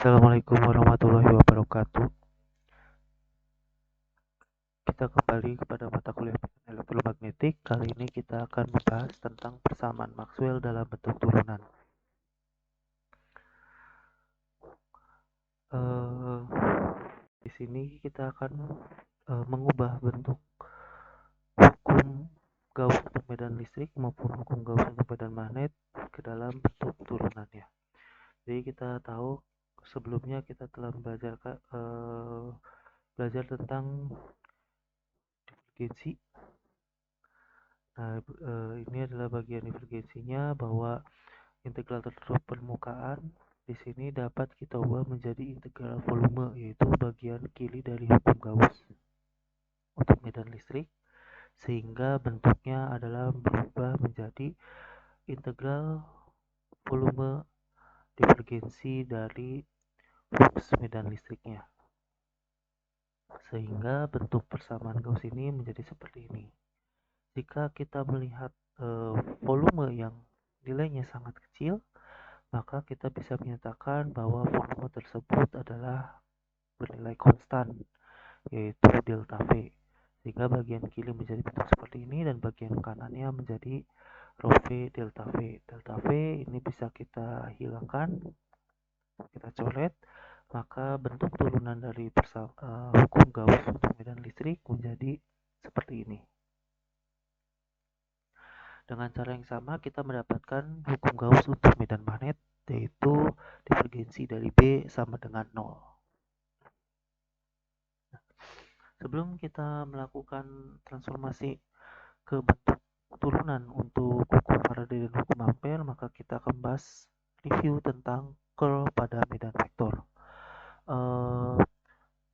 Assalamualaikum warahmatullahi wabarakatuh. Kita kembali kepada mata kuliah elektromagnetik. Kali ini kita akan membahas tentang persamaan Maxwell dalam bentuk turunan. Di sini kita akan mengubah bentuk hukum Gauss untuk medan listrik maupun hukum Gauss untuk medan magnet ke dalam bentuk turunannya. Jadi kita tahu sebelumnya kita telah belajar tentang divergensi. Nah, ini adalah bagian divergensinya, bahwa integral tertutup permukaan di sini dapat kita ubah menjadi integral volume, yaitu bagian kiri dari hukum Gauss untuk medan listrik, sehingga bentuknya adalah berubah menjadi integral volume divergensi dari flux medan listriknya, sehingga bentuk persamaan Gauss ini menjadi seperti ini. Jika kita melihat volume yang nilainya sangat kecil, maka kita bisa menyatakan bahwa volume tersebut adalah bernilai konstan, yaitu delta V, sehingga bagian kiri menjadi bentuk seperti ini dan bagian kanannya menjadi rho V delta V. Delta V ini bisa kita hilangkan, kita coret, maka bentuk turunan dari hukum Gauss untuk medan listrik menjadi seperti ini. Dengan cara yang sama kita mendapatkan hukum Gauss untuk medan magnet, yaitu divergensi dari B sama dengan 0. Sebelum kita melakukan transformasi ke bentuk turunan untuk hukum Faraday dan hukum Ampere, maka kita akan bahas review tentang curl pada medan vektor.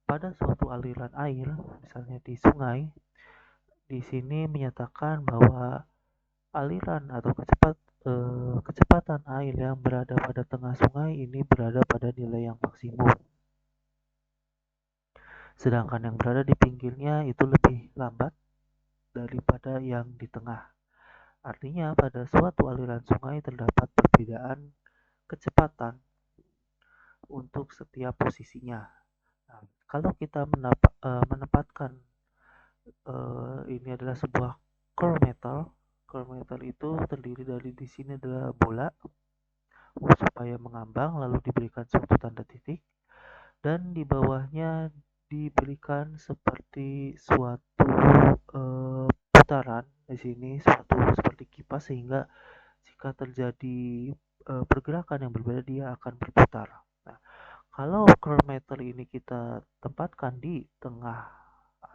Pada suatu aliran air, misalnya di sungai, di sini menyatakan bahwa aliran atau kecepatan air yang berada pada tengah sungai ini berada pada nilai yang maksimum, sedangkan yang berada di pinggirnya itu lebih lambat daripada yang di tengah. Artinya pada suatu aliran sungai terdapat perbedaan kecepatan untuk setiap posisinya. Nah, kalau kita menempatkan ini adalah sebuah core metal. Core metal itu terdiri dari, di sini adalah bola supaya mengambang, lalu diberikan suatu tanda titik, dan di bawahnya diberikan seperti suatu putaran di sini, suatu seperti kipas, sehingga jika terjadi pergerakan yang berbeda dia akan berputar. Nah, kalau core metal ini kita tempatkan di tengah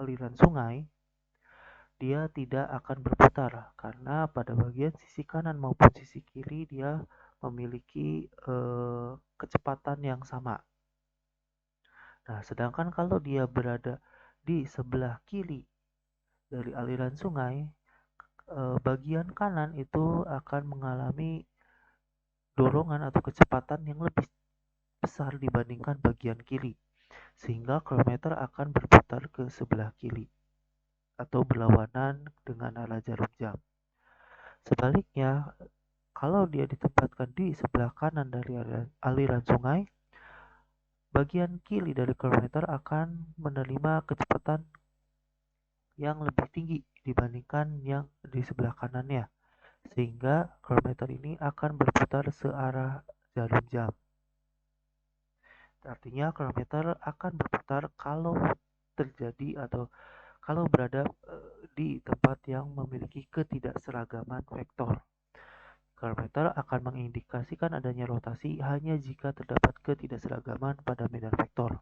aliran sungai, dia tidak akan berputar karena pada bagian sisi kanan maupun sisi kiri dia memiliki kecepatan yang sama. Nah, sedangkan kalau dia berada di sebelah kiri dari aliran sungai, bagian kanan itu akan mengalami dorongan atau kecepatan yang lebih besar dibandingkan bagian kiri, sehingga kronometer akan berputar ke sebelah kiri atau berlawanan dengan arah jarum jam. Sebaliknya, kalau dia ditempatkan di sebelah kanan dari aliran sungai, bagian kiri dari kronometer akan menerima kecepatan yang lebih tinggi dibandingkan yang di sebelah kanannya, sehingga kronometer ini akan berputar searah jarum jam. Artinya kronometer akan berputar kalau terjadi atau kalau berada di tempat yang memiliki ketidakseragaman vektor. Kronometer akan mengindikasikan adanya rotasi hanya jika terdapat ketidakseragaman pada medan vektor.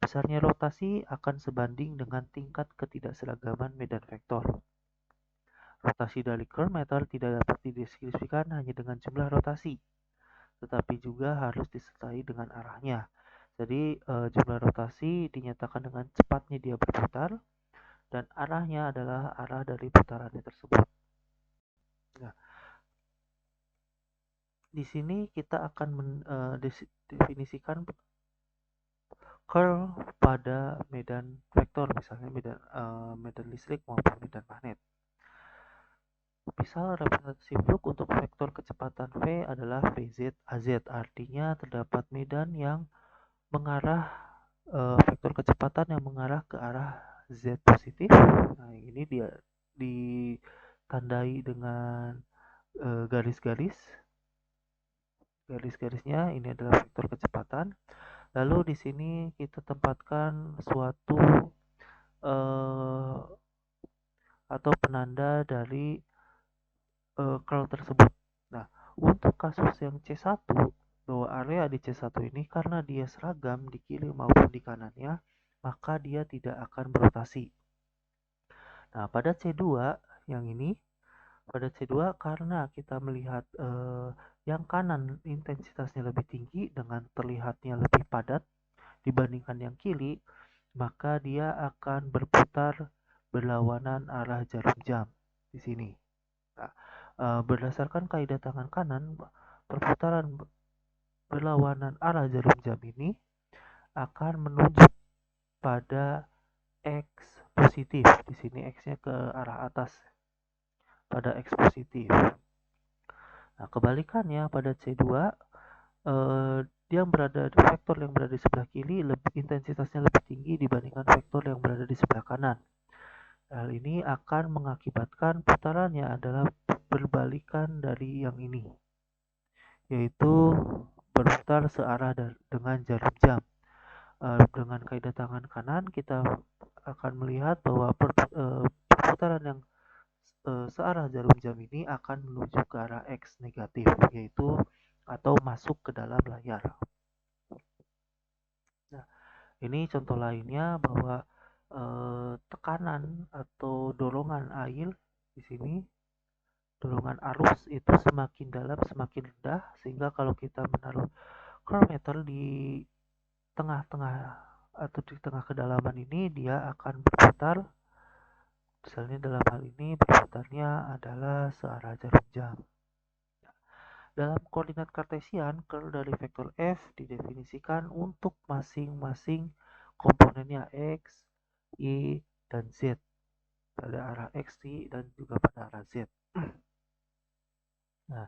Besarnya rotasi akan sebanding dengan tingkat ketidakseragaman medan vektor. Rotasi dari kronometer tidak dapat dideskripsikan hanya dengan jumlah rotasi, tetapi juga harus disertai dengan arahnya. Jadi jumlah rotasi dinyatakan dengan cepatnya dia berputar, dan arahnya adalah arah dari putarannya tersebut. Nah, di sini kita akan mendefinisikan curl pada medan vektor, misalnya medan listrik maupun medan magnet. Misal representasi flux untuk vektor kecepatan V adalah Vz Az, artinya terdapat medan yang mengarah vektor kecepatan yang mengarah ke arah z positif. Nah, ini dia ditandai dengan garis-garis. Garis-garisnya ini adalah vektor kecepatan. Lalu di sini kita tempatkan suatu atau penanda dari curl tersebut. Nah, untuk kasus yang C1, bahwa area di C1 ini karena dia seragam di kiri maupun di kanannya, maka dia tidak akan berotasi. Nah, pada C2 yang ini, pada C2 karena kita melihat yang kanan intensitasnya lebih tinggi dengan terlihatnya lebih padat dibandingkan yang kiri, maka dia akan berputar berlawanan arah jarum jam di sini. Nah, berdasarkan kaidah tangan kanan, perputaran berlawanan arah jarum jam ini akan menunjuk pada X positif. Di sini X-nya ke arah atas pada X positif. Nah, kebalikannya pada C2 yang berada di vektor yang berada di sebelah kiri lebih intensitasnya lebih tinggi dibandingkan vektor yang berada di sebelah kanan. Hal ini akan mengakibatkan putarannya adalah berbalikan dari yang ini, yaitu berputar searah dengan jarum jam. Dengan kaidah tangan kanan kita akan melihat bahwa perputaran yang searah jarum jam ini akan menuju ke arah X negatif, yaitu atau masuk ke dalam layar. Nah, ini contoh lainnya bahwa tekanan atau dorongan air di sini, dorongan arus itu semakin dalam semakin rendah, sehingga kalau kita menaruh curl meter di tengah-tengah atau di tengah kedalaman ini, dia akan berputar. Misalnya dalam hal ini berputarnya adalah searah jarum jam. Dalam koordinat kartesian, curl dari vektor F didefinisikan untuk masing-masing komponennya X, Y, dan Z pada arah X, Y, dan juga pada arah Z. Nah,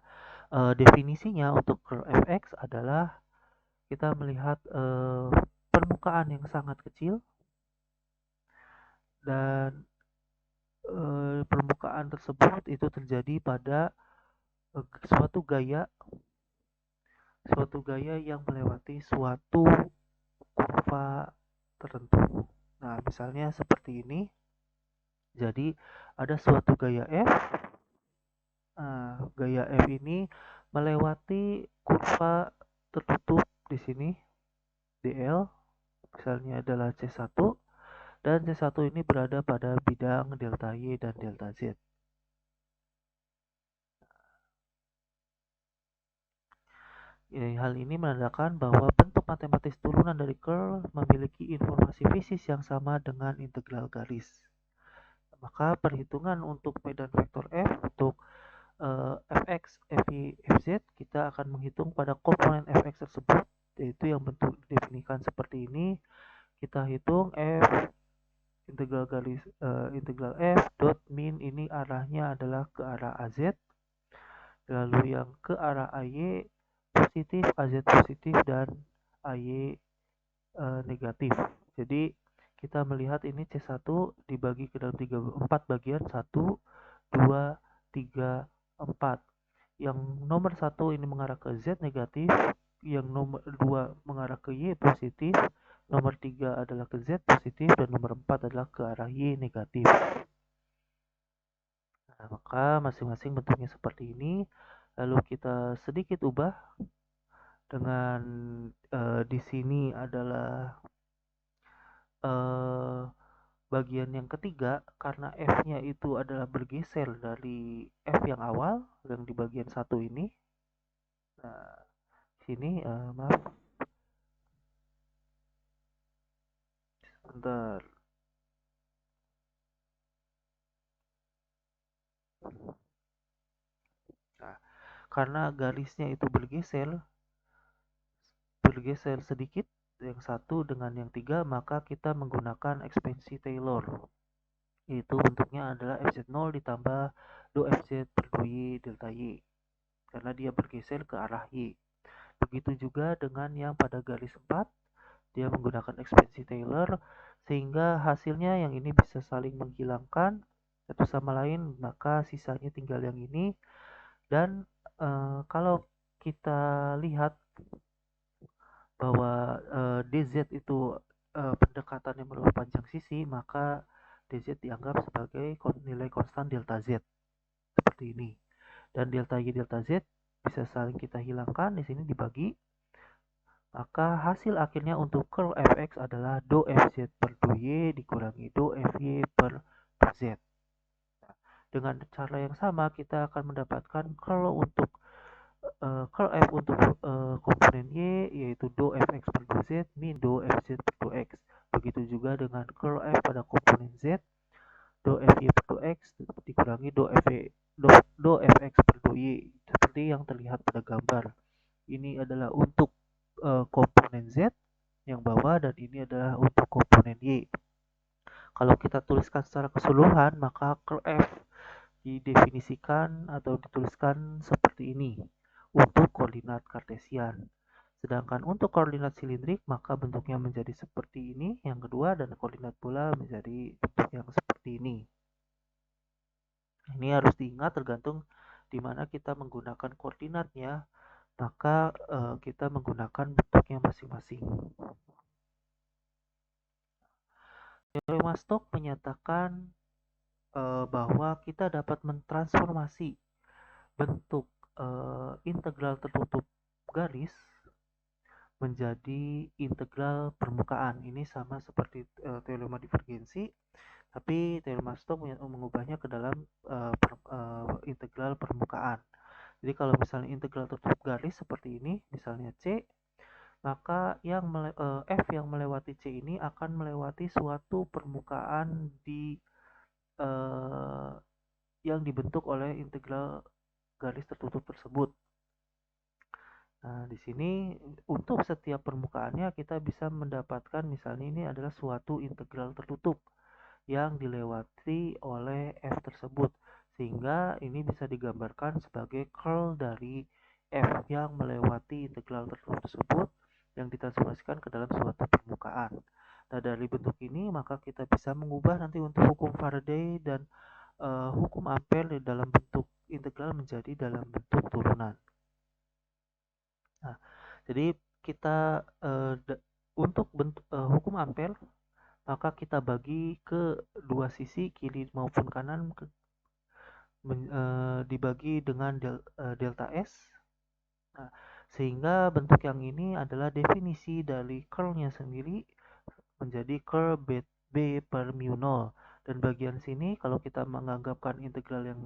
definisinya untuk curl Fx adalah kita melihat permukaan yang sangat kecil dan permukaan tersebut itu terjadi pada suatu gaya yang melewati suatu kurva tertentu. Nah, misalnya seperti ini. Jadi ada suatu gaya F. Gaya F ini melewati kurva tertutup di sini dl, misalnya adalah C1, dan C1 ini berada pada bidang delta Y dan delta Z. Hal ini menandakan bahwa bentuk matematis turunan dari curl memiliki informasi fisis yang sama dengan integral garis. Maka perhitungan untuk medan vektor F untuk Fx, Fy, Fz kita akan menghitung pada komponen Fx tersebut, yaitu yang bentuk didefinisikan seperti ini. Kita hitung F integral garis integral F dot min ini arahnya adalah ke arah AZ, lalu yang ke arah AY positif, AZ positif, dan AY negatif. Jadi kita melihat ini C1 dibagi ke dalam 4 bagian, 1, 2, 3, 4. Yang nomor 1 ini mengarah ke Z negatif, yang nomor 2 mengarah ke Y positif, nomor 3 adalah ke Z positif, dan nomor 4 adalah ke arah Y negatif. Nah, maka masing-masing bentuknya seperti ini. Lalu kita sedikit ubah dengan di sini adalah bagian yang ketiga, karena F-nya itu adalah bergeser dari F yang awal yang di bagian satu ini. Nah, sini maaf, sebentar. Nah, karena garisnya itu bergeser sedikit yang satu dengan yang tiga, maka kita menggunakan ekspansi Taylor. Itu bentuknya adalah Fz0 ditambah do Fz per do Y delta Y, karena dia bergeser ke arah Y. Begitu juga dengan yang pada garis 4, Dia menggunakan ekspansi Taylor sehingga hasilnya yang ini bisa saling menghilangkan satu sama lain, maka sisanya tinggal yang ini. Dan kalau kita lihat bahwa DZ itu pendekatan yang berupa panjang sisi, maka DZ dianggap sebagai nilai konstan delta Z seperti ini. Dan delta Y delta Z bisa saling kita hilangkan, di sini dibagi, maka hasil akhirnya untuk curl fx adalah do fz per do y dikurangi do fy per do z. Nah, dengan cara yang sama kita akan mendapatkan curl f untuk komponen y yaitu do fx per do z min do fz per do x. Begitu juga dengan curl f pada komponen z, do fy per do x dikurangi do fx per do y, seperti yang terlihat pada gambar. Ini adalah untuk komponen z yang bawah, dan ini adalah untuk komponen y. Kalau kita tuliskan secara keseluruhan, maka curl f didefinisikan atau dituliskan seperti ini untuk koordinat kartesian. Sedangkan untuk koordinat silindrik maka bentuknya menjadi seperti ini yang kedua, dan koordinat bola menjadi bentuk yang seperti ini. Ini harus diingat tergantung di mana kita menggunakan koordinatnya, maka kita menggunakan bentuknya masing-masing. Teorema Stokes menyatakan bahwa kita dapat mentransformasi bentuk integral tertutup garis menjadi integral permukaan. Ini sama seperti teorema divergensi, tapi teorema Stokes mengubahnya ke dalam integral permukaan. Jadi kalau misalnya integral tertutup garis seperti ini, misalnya C, maka F yang melewati C ini akan melewati suatu permukaan yang dibentuk oleh integral garis tertutup tersebut. Nah, di sini untuk setiap permukaannya kita bisa mendapatkan misalnya ini adalah suatu integral tertutup yang dilewati oleh F tersebut, sehingga ini bisa digambarkan sebagai curl dari F yang melewati integral tertutup tersebut yang ditransformasikan ke dalam suatu permukaan. Nah, dari bentuk ini maka kita bisa mengubah nanti untuk hukum Faraday dan hukum Ampere dalam bentuk integral menjadi dalam bentuk turunan. Nah, jadi kita untuk bentuk hukum Ampere maka kita bagi ke dua sisi kiri maupun kanan dibagi dengan delta S. Nah, sehingga bentuk yang ini adalah definisi dari curlnya sendiri menjadi curl B per mu 0, dan bagian sini kalau kita menganggapkan integral yang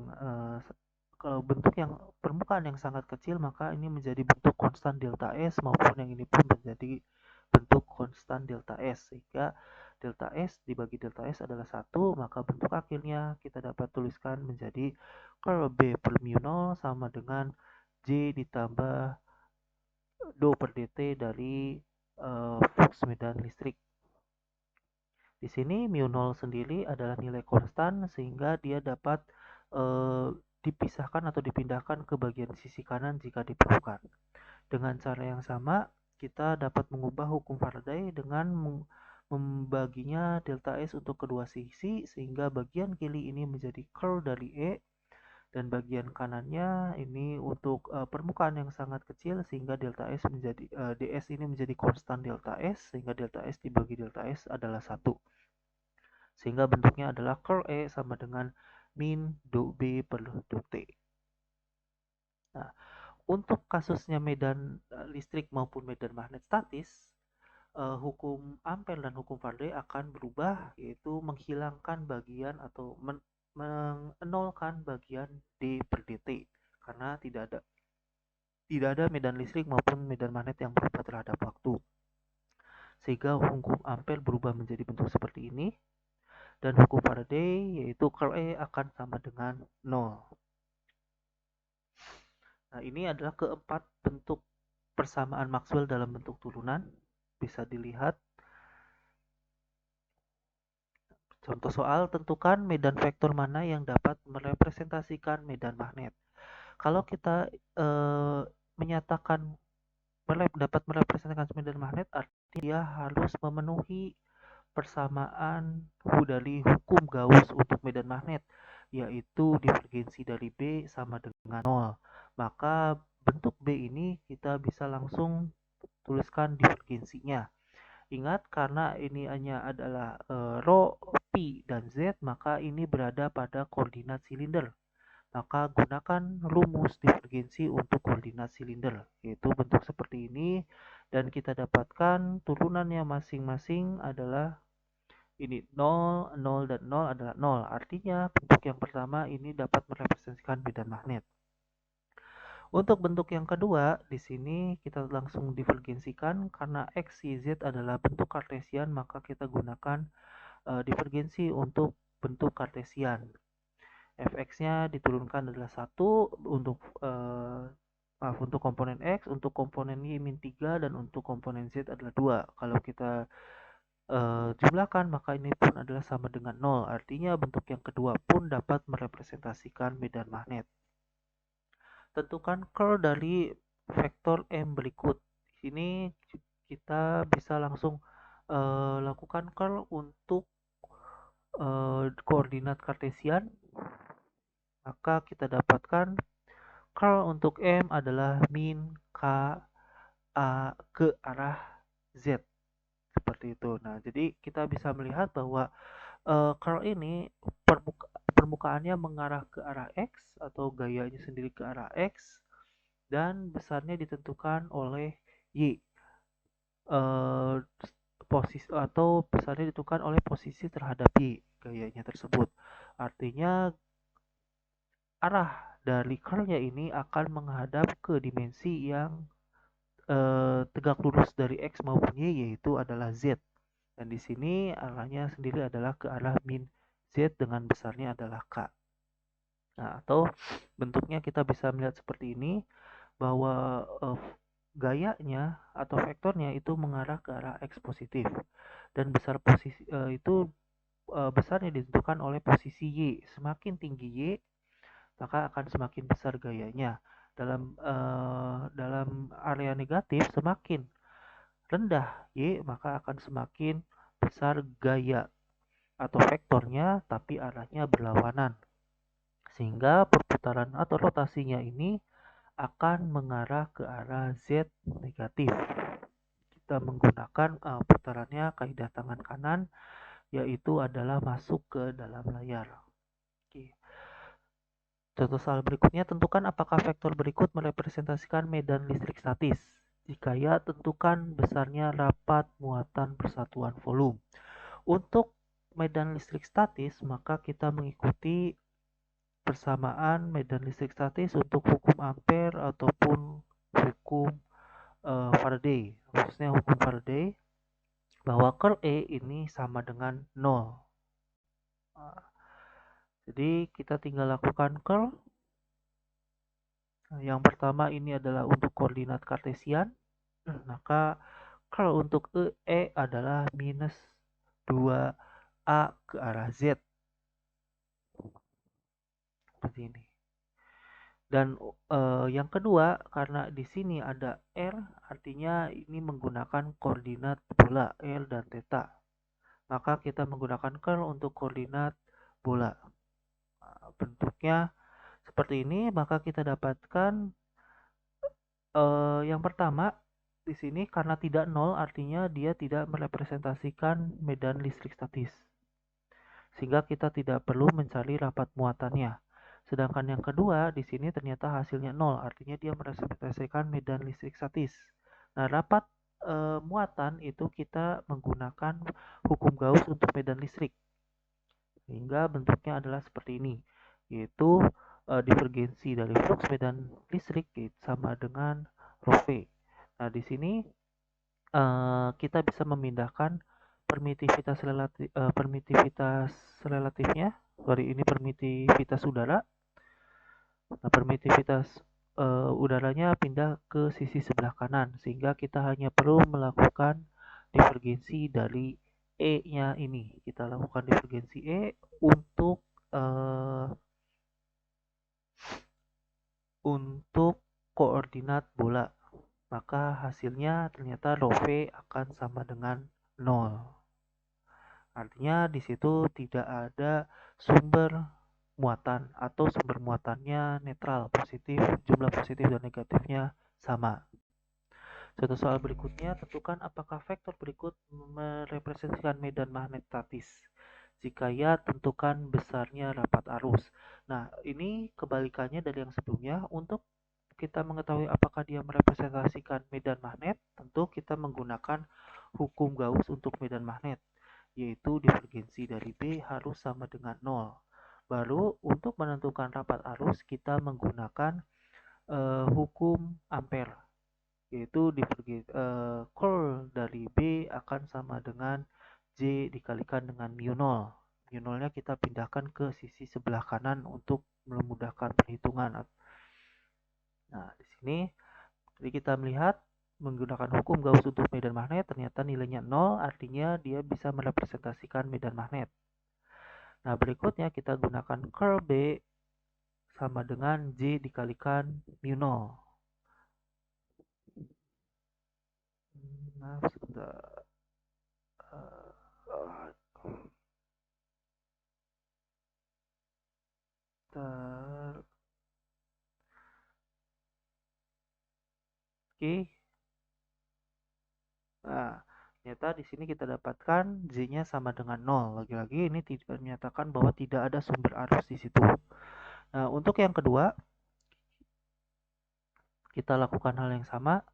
kalau bentuk yang permukaan yang sangat kecil maka ini menjadi bentuk konstan delta S, maupun yang ini pun menjadi bentuk konstan delta S, sehingga delta S dibagi delta S adalah 1, maka bentuk akhirnya kita dapat tuliskan menjadi curl B per mu 0 sama dengan J ditambah do per dt dari flux medan listrik. Di sini mu 0 sendiri adalah nilai konstan sehingga dia dapat dipisahkan atau dipindahkan ke bagian sisi kanan jika diperlukan. Dengan cara yang sama, kita dapat mengubah hukum Faraday dengan membaginya delta S untuk kedua sisi, sehingga bagian kiri ini menjadi curl dari E, dan bagian kanannya ini untuk permukaan yang sangat kecil, sehingga delta S menjadi ds ini menjadi konstan delta S, sehingga delta S dibagi delta S adalah 1, sehingga bentuknya adalah curl E sama dengan min do B per do T. Nah, untuk kasusnya medan listrik maupun medan magnet statis, hukum Ampere dan hukum Faraday akan berubah, yaitu menghilangkan bagian atau menolkan bagian D per dt, karena tidak ada medan listrik maupun medan magnet yang berubah terhadap waktu, sehingga hukum Ampere berubah menjadi bentuk seperti ini, dan hukum Faraday yaitu curl E akan sama dengan 0. Nah, ini adalah keempat bentuk persamaan Maxwell dalam bentuk turunan, bisa dilihat. Contoh soal, tentukan medan vektor mana yang dapat merepresentasikan medan magnet. Kalau kita menyatakan dapat merepresentasikan medan magnet, artinya dia harus memenuhi persamaan dari hukum Gauss untuk medan magnet, yaitu divergensi dari B sama dengan 0. Maka bentuk B ini kita bisa langsung tuliskan divergensinya. Ingat, karena ini hanya adalah rho, P, dan Z, maka ini berada pada koordinat silinder. Maka gunakan rumus divergensi untuk koordinat silinder, yaitu bentuk seperti ini, dan kita dapatkan turunannya masing-masing adalah ini 0, 0, dan 0 adalah 0. Artinya bentuk yang pertama ini dapat merepresentasikan medan magnet. Untuk bentuk yang kedua, di sini kita langsung divergensikan karena X, Y, Z adalah bentuk kartesian, maka kita gunakan divergensi untuk bentuk kartesian. Fx-nya diturunkan adalah 1 untuk untuk komponen X, untuk komponen Y min 3, dan untuk komponen Z adalah 2. Kalau kita jumlahkan, maka ini pun adalah sama dengan 0. Artinya bentuk yang kedua pun dapat merepresentasikan medan magnet. Tentukan curl dari vektor M berikut. Di sini kita bisa langsung lakukan curl untuk koordinat kartesian. Maka kita dapatkan curl untuk M adalah min K A ke arah Z. Seperti itu. Nah, jadi kita bisa melihat bahwa curl ini permukaannya mengarah ke arah X atau gayanya sendiri ke arah X, dan besarnya ditentukan oleh Y. Posisi atau besarnya ditentukan oleh posisi terhadap Y gayanya tersebut. Artinya arah dari curlnya ini akan menghadap ke dimensi yang tegak lurus dari X maupun Y, yaitu adalah Z. Dan di sini arahnya sendiri adalah ke arah min Z dengan besarnya adalah K. Nah, atau bentuknya kita bisa melihat seperti ini, bahwa gayanya atau vektornya itu mengarah ke arah X positif, dan besar posisi itu besarnya ditentukan oleh posisi Y. Semakin tinggi Y, maka akan semakin besar gayanya. Dalam area negatif, semakin rendah Y, maka akan semakin besar gaya atau vektornya, tapi arahnya berlawanan. Sehingga perputaran atau rotasinya ini akan mengarah ke arah Z negatif. Kita menggunakan putarannya kaidah tangan kanan, yaitu adalah masuk ke dalam layar. Oke. Contoh soal berikutnya, tentukan apakah vektor berikut merepresentasikan medan listrik statis. Jika ya, tentukan besarnya rapat muatan persatuan volume. Untuk medan listrik statis, maka kita mengikuti persamaan medan listrik statis untuk hukum Ampere ataupun hukum Faraday. Khususnya hukum Faraday, bahwa curl E ini sama dengan 0. Jadi kita tinggal lakukan curl. Yang pertama ini adalah untuk koordinat kartesian, maka curl untuk E adalah minus 2A ke arah Z. Seperti ini. Dan yang kedua, karena di sini ada R, artinya ini menggunakan koordinat bola L dan theta. Maka kita menggunakan curl untuk koordinat bola. Bentuknya seperti ini, maka kita dapatkan yang pertama di sini karena tidak nol, artinya dia tidak merepresentasikan medan listrik statis, sehingga kita tidak perlu mencari rapat muatannya. Sedangkan yang kedua di sini ternyata hasilnya nol, artinya dia merepresentasikan medan listrik statis. Nah, rapat muatan itu kita menggunakan hukum Gauss untuk medan listrik, sehingga bentuknya adalah seperti ini, yaitu divergensi dari flux medan listrik sama dengan rho V. Nah, di sini kita bisa memindahkan permitivitas relatifnya. Ini permitivitas udara. Nah, permitivitas udaranya pindah ke sisi sebelah kanan, sehingga kita hanya perlu melakukan divergensi dari E-nya ini. Kita lakukan divergensi E untuk koordinat bola. maka hasilnya ternyata rho V akan sama dengan 0. Artinya di situ tidak ada sumber muatan atau sumber muatannya netral, positif, jumlah positif dan negatifnya sama. Contoh soal berikutnya, tentukan apakah vektor berikut merepresentasikan medan magnet statis. Jika ya, tentukan besarnya rapat arus. Nah, ini kebalikannya dari yang sebelumnya. Untuk kita mengetahui apakah dia merepresentasikan medan magnet, tentu kita menggunakan hukum Gauss untuk medan magnet, yaitu divergensi dari B harus sama dengan 0. Baru untuk menentukan rapat arus, kita menggunakan hukum Ampere, yaitu curl dari B akan sama dengan J dikalikan dengan mu 0. Mu 0-nya kita pindahkan ke sisi sebelah kanan untuk memudahkan perhitungan. Nah, di sini jadi kita melihat menggunakan hukum Gauss untuk medan magnet, ternyata nilainya 0, artinya dia bisa merepresentasikan medan magnet. Nah, berikutnya kita gunakan curl B sama dengan J dikalikan mu 0. Nah, sebentar. Oke. Nah, ternyata di sini kita dapatkan Z-nya sama dengan 0. Lagi-lagi ini tidak menyatakan bahwa tidak ada sumber arus di situ. Nah, untuk yang kedua, kita lakukan hal yang sama,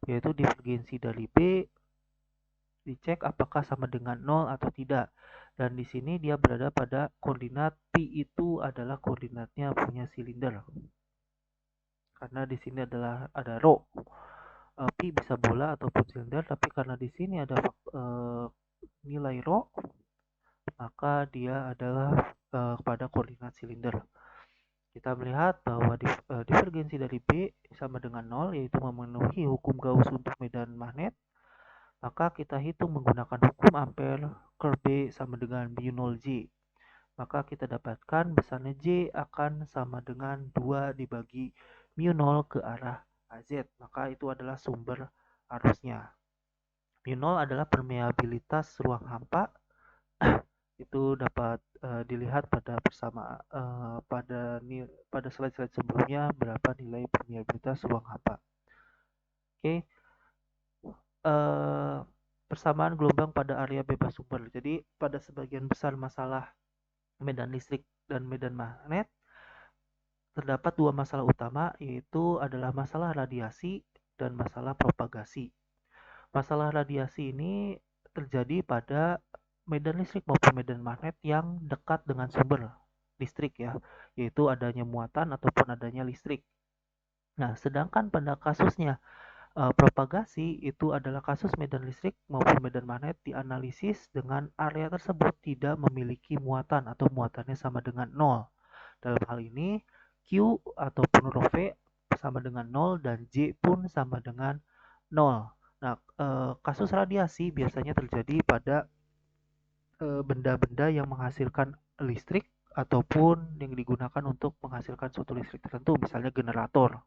yaitu divergensi dari B, dicek apakah sama dengan 0 atau tidak. Dan di sini dia berada pada koordinat P itu adalah koordinatnya punya silinder. Karena di sini ada rho. P bisa bola ataupun silinder, tapi karena di sini ada nilai rho, maka dia adalah pada koordinat silinder. Kita melihat bahwa divergensi dari B sama dengan 0, yaitu memenuhi hukum Gauss untuk medan magnet. Maka kita hitung menggunakan hukum Ampere, curl B sama dengan mu 0 J. Maka kita dapatkan besarnya J akan sama dengan 2 dibagi mu 0 ke arah AZ. Maka itu adalah sumber arusnya. Mu 0 adalah permeabilitas ruang hampa. Itu dapat dilihat pada pada slide-slide sebelumnya berapa nilai permeabilitas ruang hampa. Oke. Persamaan gelombang pada area bebas sumber. Jadi pada sebagian besar masalah medan listrik dan medan magnet terdapat dua masalah utama, yaitu adalah masalah radiasi dan masalah propagasi. Masalah radiasi ini terjadi pada medan listrik maupun medan magnet yang dekat dengan sumber listrik ya, yaitu adanya muatan ataupun adanya listrik. Nah, sedangkan pada kasusnya propagasi itu adalah kasus medan listrik maupun medan magnet dianalisis dengan area tersebut tidak memiliki muatan atau muatannya sama dengan 0. Dalam hal ini Q ataupun rho V sama dengan 0 dan J pun sama dengan 0. Nah, kasus radiasi biasanya terjadi pada benda-benda yang menghasilkan listrik ataupun yang digunakan untuk menghasilkan suatu listrik tertentu, misalnya generator.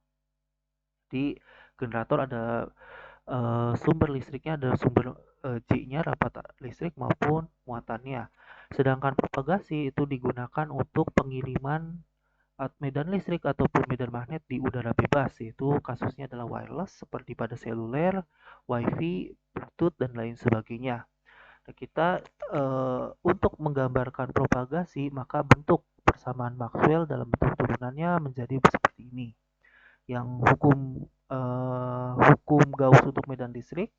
Di generator ada sumber listriknya, ada sumber J-nya rapat listrik maupun muatannya. Sedangkan propagasi itu digunakan untuk pengiriman medan listrik ataupun medan magnet di udara bebas, yaitu kasusnya adalah wireless seperti pada seluler, wifi, bluetooth dan lain sebagainya. Nah, kita untuk menggambarkan propagasi, maka bentuk persamaan Maxwell dalam bentuk turunannya menjadi seperti ini. Yang hukum Gauss untuk medan listrik,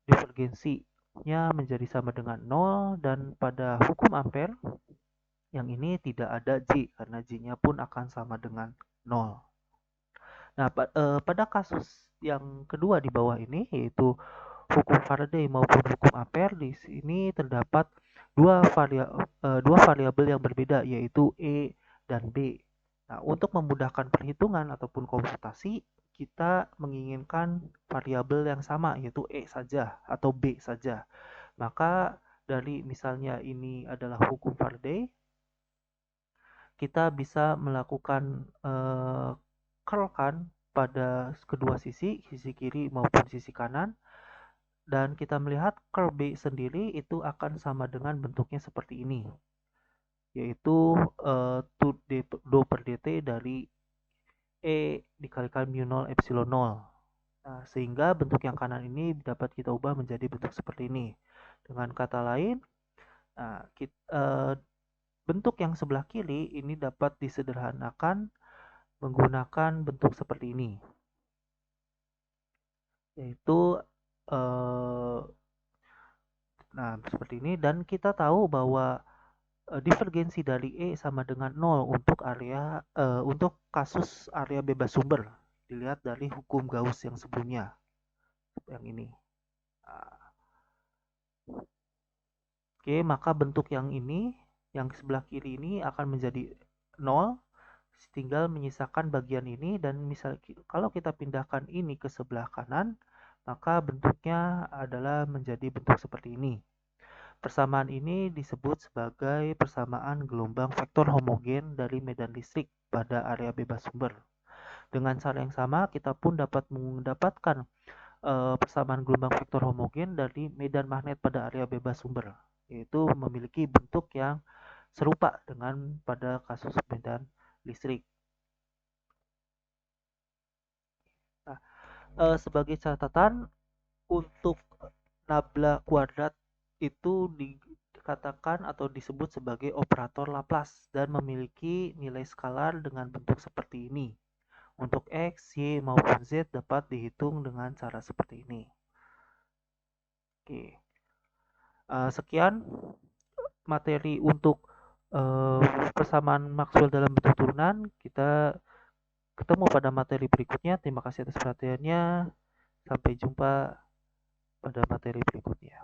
divergensinya menjadi sama dengan 0, dan pada hukum Ampere yang ini tidak ada J karena J-nya pun akan sama dengan 0. Nah, pada kasus yang kedua di bawah ini, yaitu hukum Faraday maupun hukum Ampere, di sini terdapat dua variabel yang berbeda, yaitu E dan B. Nah, untuk memudahkan perhitungan ataupun komputasi, kita menginginkan variabel yang sama, yaitu E saja atau B saja. Maka dari misalnya ini adalah hukum Faraday, kita bisa melakukan curl kan pada kedua sisi kiri maupun sisi kanan, dan kita melihat curve B sendiri itu akan sama dengan bentuknya seperti ini, yaitu 2 per dt dari E dikalikan mu 0 epsilon 0. Nah, sehingga bentuk yang kanan ini dapat kita ubah menjadi bentuk seperti ini. Dengan kata lain, nah, bentuk yang sebelah kiri ini dapat disederhanakan menggunakan bentuk seperti ini, yaitu nah seperti ini, dan kita tahu bahwa divergensi dari E sama dengan 0 untuk untuk kasus area bebas sumber dilihat dari hukum Gauss yang sebelumnya, yang ini. Oke, maka bentuk yang ini, yang sebelah kiri ini akan menjadi 0, tinggal menyisakan bagian ini, dan misal kalau kita pindahkan ini ke sebelah kanan, maka bentuknya adalah menjadi bentuk seperti ini. Persamaan ini disebut sebagai persamaan gelombang vektor homogen dari medan listrik pada area bebas sumber. Dengan cara yang sama, kita pun dapat mendapatkan persamaan gelombang vektor homogen dari medan magnet pada area bebas sumber, yaitu memiliki bentuk yang serupa dengan pada kasus medan listrik. Nah, sebagai catatan, untuk nabla kuadrat itu dikatakan atau disebut sebagai operator Laplace dan memiliki nilai skalar dengan bentuk seperti ini. Untuk X, Y, maupun Z dapat dihitung dengan cara seperti ini. Oke. Sekian materi untuk persamaan Maxwell dalam bentuk turunan. Kita ketemu pada materi berikutnya. Terima kasih atas perhatiannya. Sampai jumpa pada materi berikutnya.